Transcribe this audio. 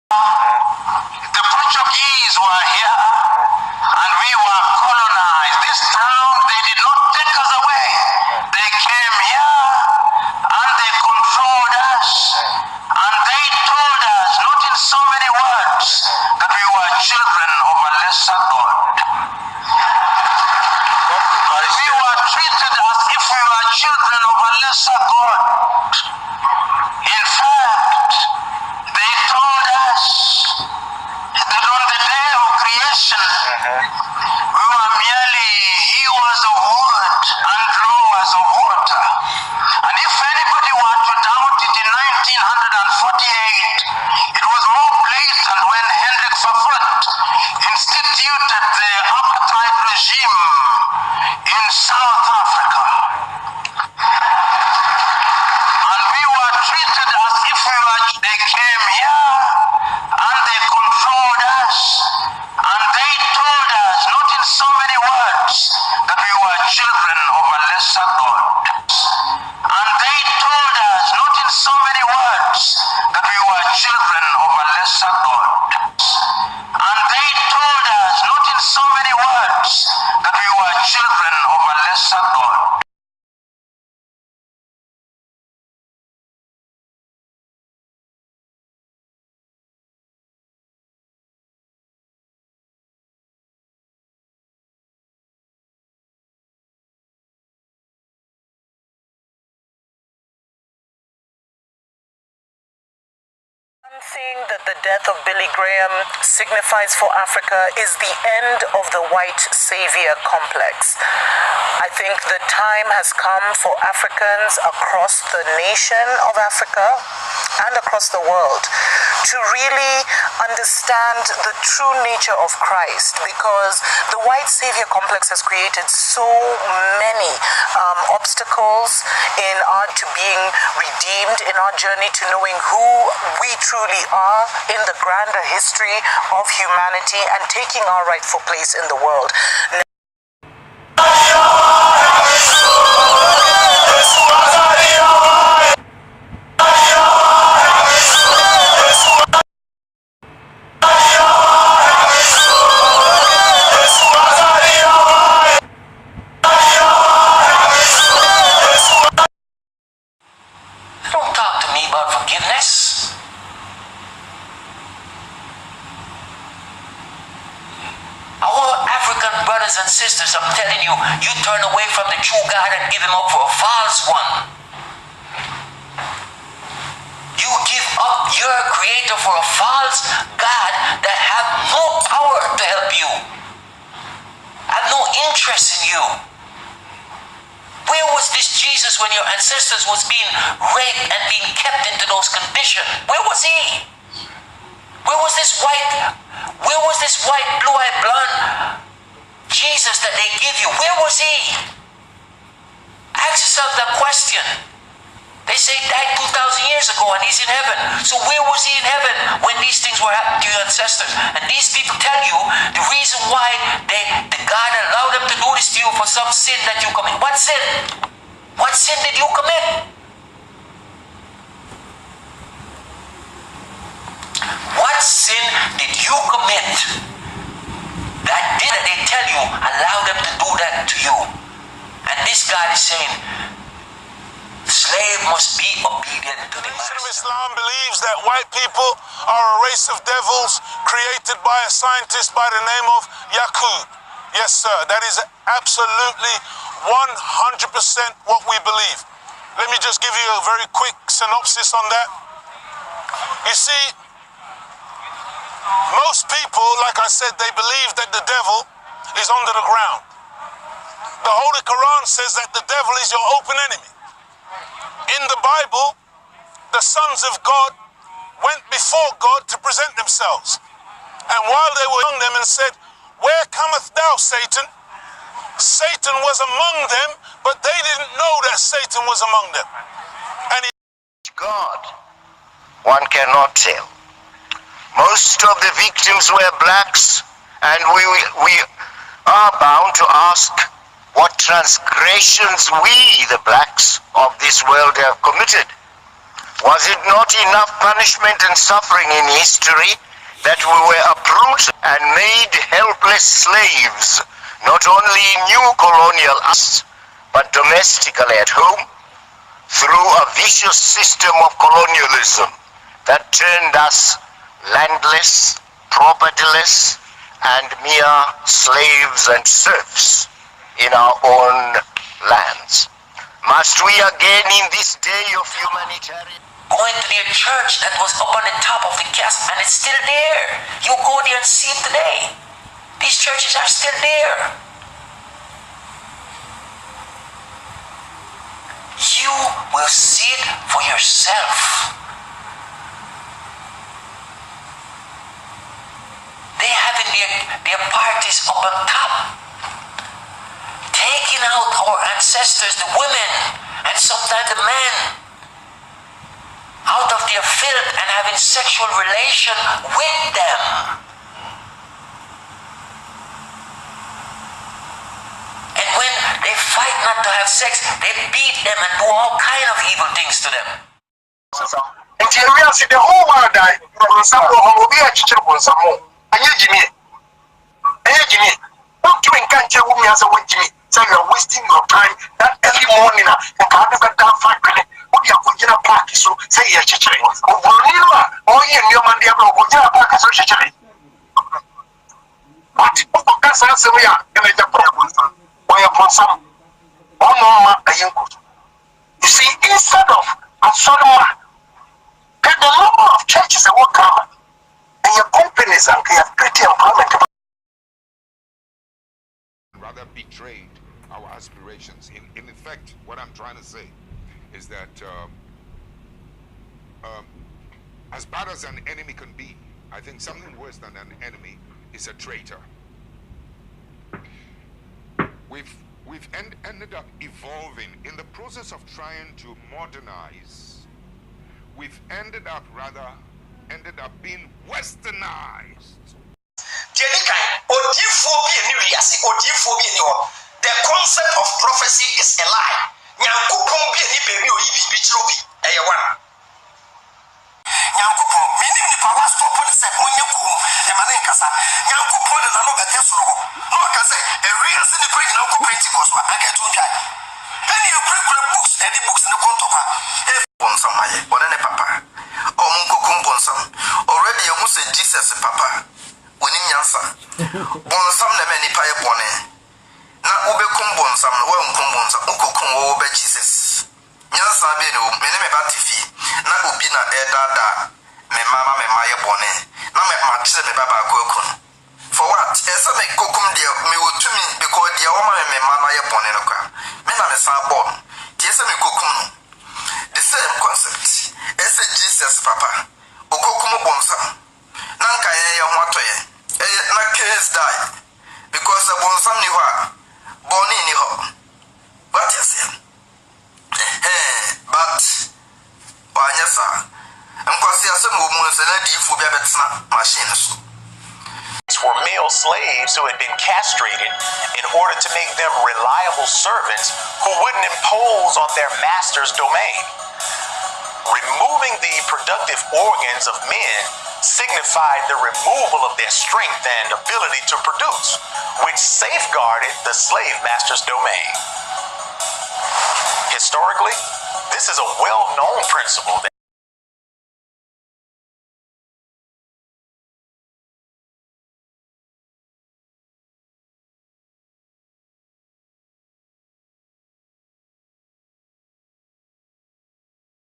The Portuguese were here and we were colonized. This town, they did not take us away. They came here and they controlled us. And they told us, not in so many words, that we were children of a lesser God. We were treated as if we were children of a lesser God. In fact, they told us that on the day of creation, we were merely hewers of wood and drawers of water. And if anybody were to doubt it in 1948, it was more blatant when Hendrik Verwoerd instituted the apartheid regime in South Africa. And we were treated as if we were, they came here and they controlled us. And they told us, not in so many words, that we were children of a lesser God. And they told us, not in so many words, that we were children of a lesser God. And they told us, not in so many words, that we were children of a lesser God. One thing that the death of Billy Graham signifies for Africa is the end of the white savior complex. I think the time has come for Africans across the nation of Africa and across the world to really understand the true nature of Christ, because the white savior complex has created so many obstacles in our to being redeemed, in our journey to knowing who we truly are in the grander history of humanity and taking our rightful place in the world. Don't talk to me about forgiveness. Our African brothers and sisters, I'm telling you, you turn away from the true God and give him up for a false one. You give up your creator for a false God that have no power to help you, have no interest in you. Where was this Jesus when your ancestors was being raped and being kept into those conditions? Where was he? Where was this white, blue-eyed, blonde Jesus that they give you? Where was he? Ask yourself that question. They say he died 2,000 years ago and he's in heaven. So where was he in heaven when these things were happening to your ancestors? And these people tell you the reason why the God allowed them to do this to you for some sin that you commit. What sin? What sin did you commit? What sin did you commit that they tell you allow them to do that to you? And this God is saying, slave must be obedient to the master. Islam believes that white people are a race of devils created by a scientist by the name of Yaqub. Yes, sir, that is absolutely 100% what we believe. Let me just give you a very quick synopsis on that. You see, most people, like I said, they believe that the devil is under the ground. The Holy Quran says that the devil is your open enemy. In the Bible, the sons of God went before God to present themselves. And while they were among them and said, "Where cometh thou, Satan?" Satan was among them, but they didn't know that Satan was among them. And God, one cannot tell. Most of the victims were blacks, and we are bound to ask what transgressions we, the blacks of this world, have committed. Was it not enough punishment and suffering in history that we were uprooted and made helpless slaves, not only in new colonial acts, but domestically at home, through a vicious system of colonialism that turned us landless, propertyless, and mere slaves and serfs in our own lands? Must we again in this day of humanitarian going to the church that was up on the top of the castle and it's still there? You go there and see it today. These churches are still there. You will see it for yourself. They having their parties up on top, taking out our ancestors, the women, and sometimes the men, out of their filth and having sexual relation with them. And when they fight not to have sex, they beat them and do all kind of evil things to them. the whole world died. Don't you encourage a woman as a witch? So you're wasting your time that early morning and can't get down 5 minutes. What you're putting a park so say you're chittering. Oh, your man, they have no good park as a chittering. What? That's answer we are going to put why upon some one more you see, instead of a sort the number of churches that will come and your companies and you have pretty employment. Rather betrayed our aspirations. In effect, what I'm trying to say is that as bad as an enemy can be, I think something worse than an enemy is a traitor. We've ended up evolving in the process of trying to modernize. We've ended up being westernized. The concept of prophecy is a lie. Already you must say Jesus papa. When in Yansa, bonsam na many pie bonnet. Na ube kumbonsam, well kumbonsam, ukokum over Jesus. Yansa beno, mene batifi, na ubina edada, me mama me maya bonnet. Na me matse me baba kokun. For what? Esa me kokum dear, me would to me because the woman me mama ya bonnet. Men are a sabon. Tiesa me kokum. The same concept. Esa Jesus papa. Ukokum bonsam. Nanka ya watoye. Na case died because the bonsam ni wa born in ho. What you say? But wanyasa. Nkwasi asem wo mu se na di fu bia betena machines. Were male slaves who had been castrated in order to make them reliable servants who wouldn't impose on their master's domain. Removing the productive organs of men signified the removal of their strength and ability to produce, which safeguarded the slave master's domain. Historically, this is a well-known principle that